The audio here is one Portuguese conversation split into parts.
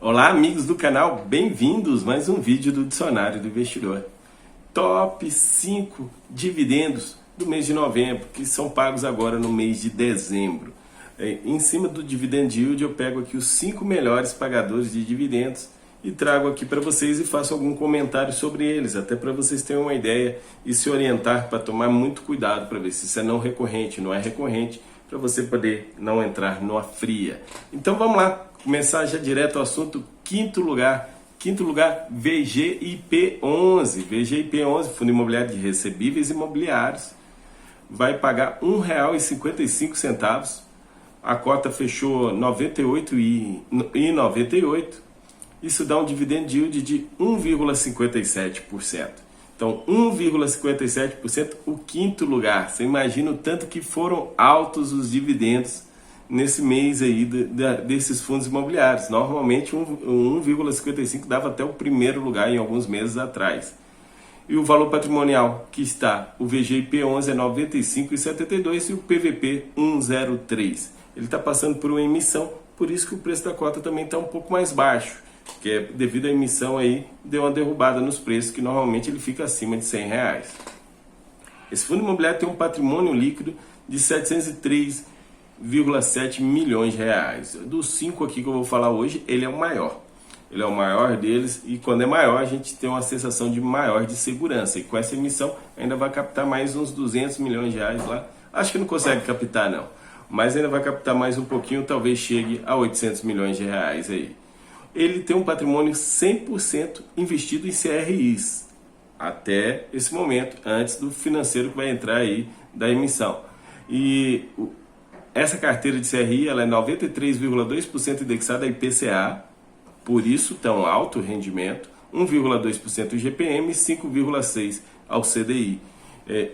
Olá, amigos do canal, bem-vindos a mais um vídeo do Dicionário do Investidor. Top 5 dividendos do mês de novembro, que são pagos agora no mês de dezembro. Em cima do Dividend Yield eu pego aqui os 5 melhores pagadores de dividendos e trago aqui para vocês e faço algum comentário sobre eles, até para vocês terem uma ideia e se orientar para tomar muito cuidado para ver se isso é não recorrente, não é recorrente, para você poder não entrar numa fria. Então vamos lá, começar já direto ao assunto. Quinto lugar, VGIP11. VGIP11, Fundo Imobiliário de Recebíveis Imobiliários, vai pagar R$ 1,55. A cota fechou R$ 98,98. Isso dá um dividend yield de 1,57%. Então, 1,57%, o quinto lugar. Você imagina o tanto que foram altos os dividendos nesse mês aí desses fundos imobiliários. Normalmente, 1,55% dava até o primeiro lugar em alguns meses atrás. E o valor patrimonial que está, o VGIP11 é 95,72 e o PVP 103. Ele está passando por uma emissão, por isso que o preço da cota também está um pouco mais baixo, que é devido à emissão aí, deu uma derrubada nos preços, que normalmente ele fica acima de R$100. Esse fundo imobiliário tem um patrimônio líquido de 703,7 milhões de reais. Dos 5 aqui que eu vou falar hoje, ele é o maior. Ele é o maior deles e quando é maior a gente tem uma sensação de maior de segurança. E com essa emissão ainda vai captar mais uns 200 milhões de reais lá. Acho que não consegue captar não, mas ainda vai captar mais um pouquinho, talvez chegue a 800 milhões de reais aí. Ele tem um patrimônio 100% investido em CRIs, até esse momento, antes do financeiro que vai entrar aí da emissão. E essa carteira de CRI ela é 93,2% indexada a IPCA, por isso tão alto o rendimento, 1,2% o IGPM e 5,6% ao CDI.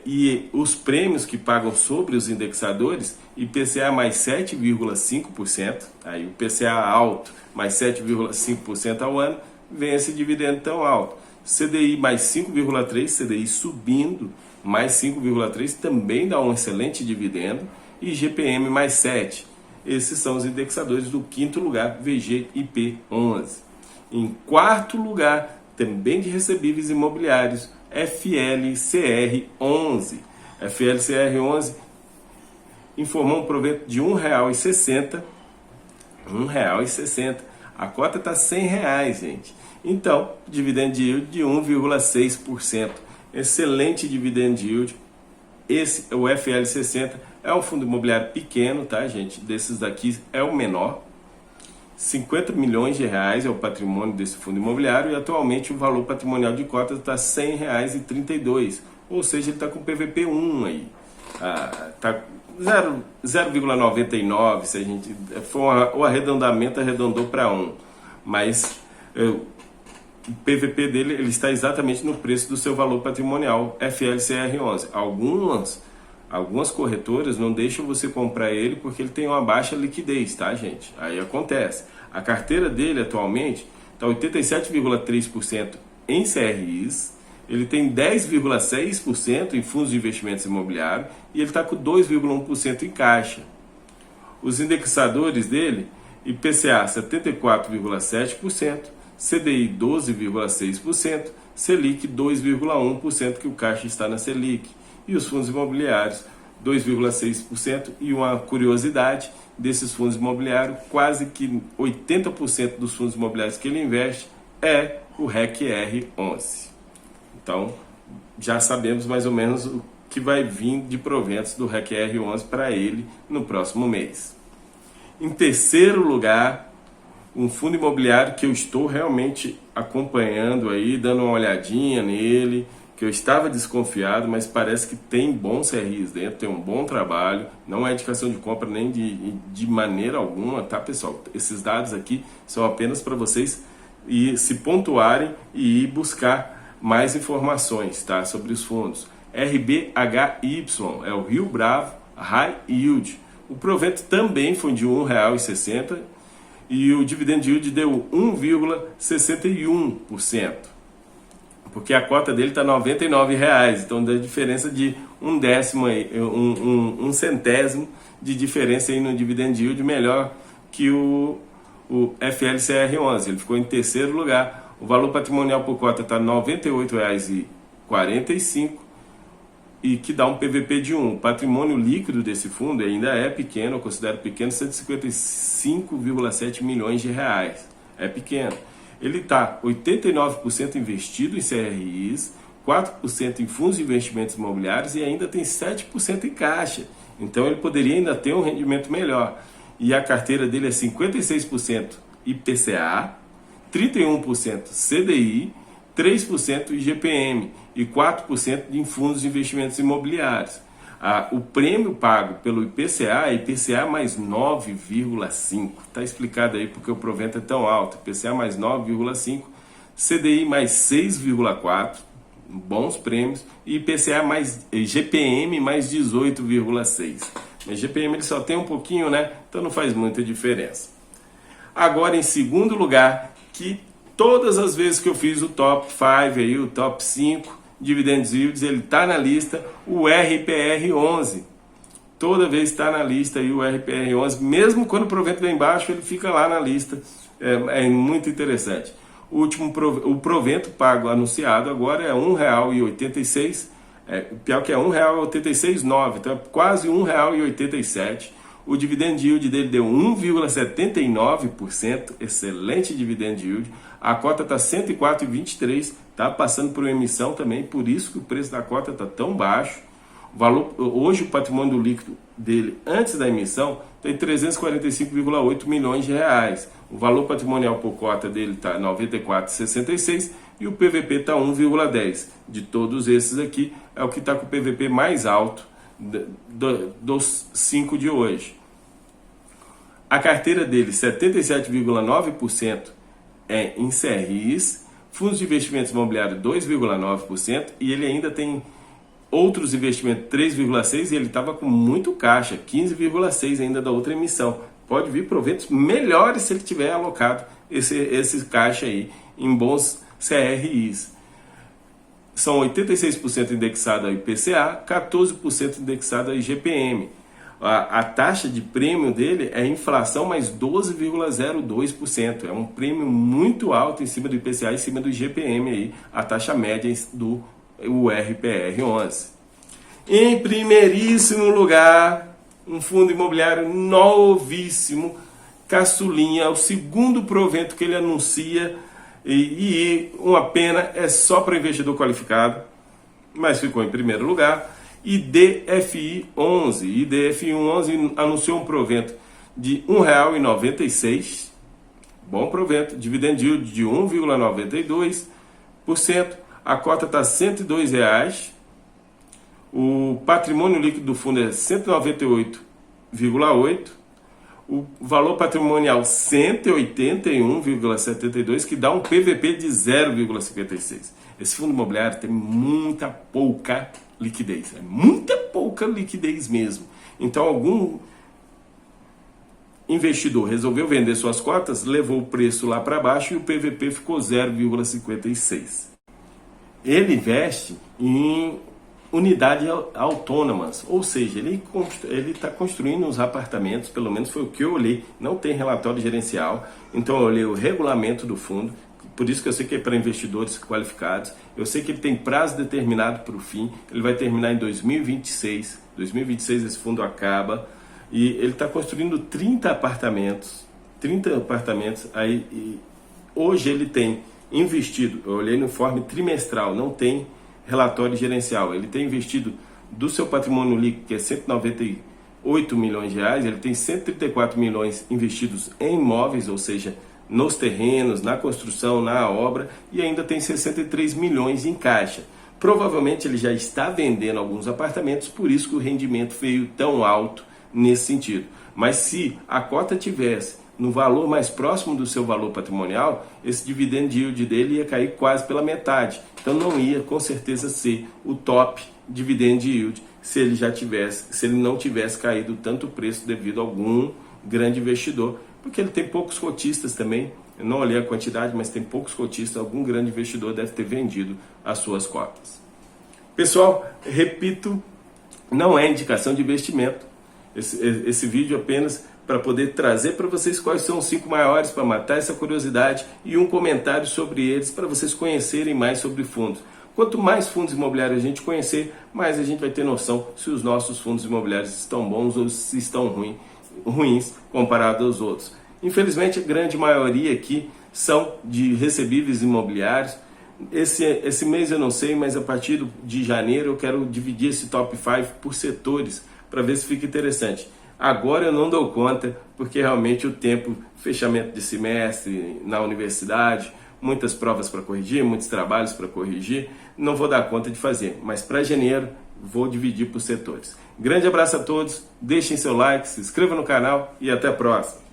E os prêmios que pagam sobre os indexadores, IPCA mais 7,5%, aí o IPCA alto mais 7,5% ao ano, vem esse dividendo tão alto. CDI mais 5,3%, CDI subindo mais 5,3%, também dá um excelente dividendo, e IGPM mais 7%. Esses são os indexadores do quinto lugar, VGIP11. Em quarto lugar, também de recebíveis imobiliários, FLCR11. FLCR11 informou um provento de R$ 1,60. R$ 1,60. A cota está R$ 100, gente. Então, dividend yield de 1,6%. Excelente dividend yield. Esse, o FL60, é um fundo imobiliário pequeno, tá, gente? Desses daqui é o menor. 50 milhões de reais é o patrimônio desse fundo imobiliário e atualmente o valor patrimonial de cotas está R$ 100,32, ou seja, ele está com PVP 1 aí, está 0,99, se a gente for o arredondamento arredondou para 1, mas o PVP dele ele está exatamente no preço do seu valor patrimonial FLCR11. Algumas corretoras não deixam você comprar ele porque ele tem uma baixa liquidez, tá, gente? Aí acontece. A carteira dele atualmente está 87,3% em CRIs, ele tem 10,6% em fundos de investimentos imobiliários e ele está com 2,1% em caixa. Os indexadores dele, IPCA 74,7%, CDI 12,6%, Selic 2,1%, que o caixa está na Selic. E os fundos imobiliários, 2,6%. E uma curiosidade desses fundos imobiliários, quase que 80% dos fundos imobiliários que ele investe é o REC-R11. Então, já sabemos mais ou menos o que vai vir de proventos do REC-R11 para ele no próximo mês. Em terceiro lugar, um fundo imobiliário que eu estou realmente acompanhando aí, dando uma olhadinha nele, que eu estava desconfiado, mas parece que tem bons CRIs dentro, tem um bom trabalho, não é indicação de compra nem de maneira alguma, tá, pessoal? Esses dados aqui são apenas para vocês se pontuarem e ir buscar mais informações, tá, sobre os fundos. RBHY é o Rio Bravo High Yield. O provento também foi de R$ 1,60 e o dividend yield deu 1,61%. Porque a cota dele está R$ 99,00, então dá diferença de um décimo, um centésimo de diferença aí no dividend yield, melhor que o o FLCR11, ele ficou em terceiro lugar. O valor patrimonial por cota está R$ 98,45 e que dá um PVP de 1. O patrimônio líquido desse fundo ainda é pequeno, eu considero pequeno, 155,7 milhões de reais. É pequeno. Ele está 89% investido em CRIs, 4% em fundos de investimentos imobiliários e ainda tem 7% em caixa. Então ele poderia ainda ter um rendimento melhor. E a carteira dele é 56% IPCA, 31% CDI, 3% IGPM e 4% em fundos de investimentos imobiliários. O prêmio pago pelo IPCA é IPCA mais 9,5. Está explicado aí porque o provento é tão alto. IPCA mais 9,5, CDI mais 6,4, bons prêmios, e IPCA mais IGPM mais 18,6. Mas IGPM ele só tem um pouquinho, né? Então não faz muita diferença. Agora em segundo lugar, que todas as vezes que eu fiz o top 5 aí, o top 5 dividendos yields, ele está na lista, o RPR11. Toda vez está na lista aí o RPR11, mesmo quando o provento vem baixo, ele fica lá na lista. É muito interessante. O provento pago anunciado agora é R$ 1,86. Pior que é R$ 1,86,9, então é quase R$ 1,87. O dividend yield dele deu 1,79%, excelente dividend yield. A cota está 104,23, está passando por uma emissão também, por isso que o preço da cota está tão baixo. Hoje o patrimônio líquido dele, antes da emissão, tem 345,8 milhões de reais. O valor patrimonial por cota dele está 94,66 e o PVP está 1,10. De todos esses aqui, é o que está com o PVP mais alto dos 5 de hoje. A carteira dele, 77,9% é em CRIs, fundos de investimentos imobiliários 2,9% e ele ainda tem outros investimentos 3,6% e ele estava com muito caixa, 15,6% ainda da outra emissão. Pode vir proventos melhores se ele tiver alocado esse caixa aí em bons CRIs. São 86% indexado ao IPCA, 14% indexado ao IGPM. A taxa de prêmio dele é inflação mais 12,02%. É um prêmio muito alto em cima do IPCA, em cima do IGPM, aí, a taxa média do RPR11. Em primeiríssimo lugar, um fundo imobiliário novíssimo, caçulinha, o segundo provento que ele anuncia, e uma pena, é só para investidor qualificado, mas ficou em primeiro lugar. IDFI11. IDFI11 anunciou um provento de R$ 1,96, bom provento, dividend yield de 1,92%, a cota está R$ 102,00, o patrimônio líquido do fundo é 198,8%, o valor patrimonial 181,72, que dá um PVP de 0,56. Esse fundo imobiliário tem muita pouca liquidez, muita pouca liquidez mesmo. Então algum investidor resolveu vender suas cotas, levou o preço lá para baixo e o PVP ficou 0,56. Ele investe em unidades autônomas, ou seja, ele está construindo os apartamentos, pelo menos foi o que eu olhei, não tem relatório gerencial, então eu olhei o regulamento do fundo, por isso que eu sei que é para investidores qualificados, eu sei que ele tem prazo determinado para o fim, ele vai terminar em 2026 esse fundo acaba, e ele está construindo 30 apartamentos, aí, e hoje ele tem investido, eu olhei no informe trimestral, não tem relatório gerencial, ele tem investido do seu patrimônio líquido, que é 198 milhões de reais, ele tem 134 milhões investidos em imóveis, ou seja, nos terrenos, na construção, na obra, e ainda tem 63 milhões em caixa. Provavelmente ele já está vendendo alguns apartamentos, por isso que o rendimento veio tão alto nesse sentido. Mas se a cota tivesse no valor mais próximo do seu valor patrimonial, esse dividend yield dele ia cair quase pela metade. Então não ia com certeza ser o top dividend yield se ele não tivesse caído tanto o preço devido a algum grande investidor, porque ele tem poucos cotistas também. Eu não olhei a quantidade, mas tem poucos cotistas. Algum grande investidor deve ter vendido as suas cotas. Pessoal, repito, não é indicação de investimento. Esse vídeo apenas para poder trazer para vocês quais são os 5 maiores, para matar essa curiosidade, e um comentário sobre eles para vocês conhecerem mais sobre fundos. Quanto mais fundos imobiliários a gente conhecer, mais a gente vai ter noção se os nossos fundos imobiliários estão bons ou se estão ruins comparados aos outros. Infelizmente, a grande maioria aqui são de recebíveis imobiliários. Esse mês eu não sei, mas a partir de janeiro eu quero dividir esse top 5 por setores para ver se fica interessante. Agora eu não dou conta, porque realmente o tempo, fechamento de semestre na universidade, muitas provas para corrigir, muitos trabalhos para corrigir, não vou dar conta de fazer. Mas para janeiro vou dividir por setores. Grande abraço a todos, deixem seu like, se inscrevam no canal e até a próxima.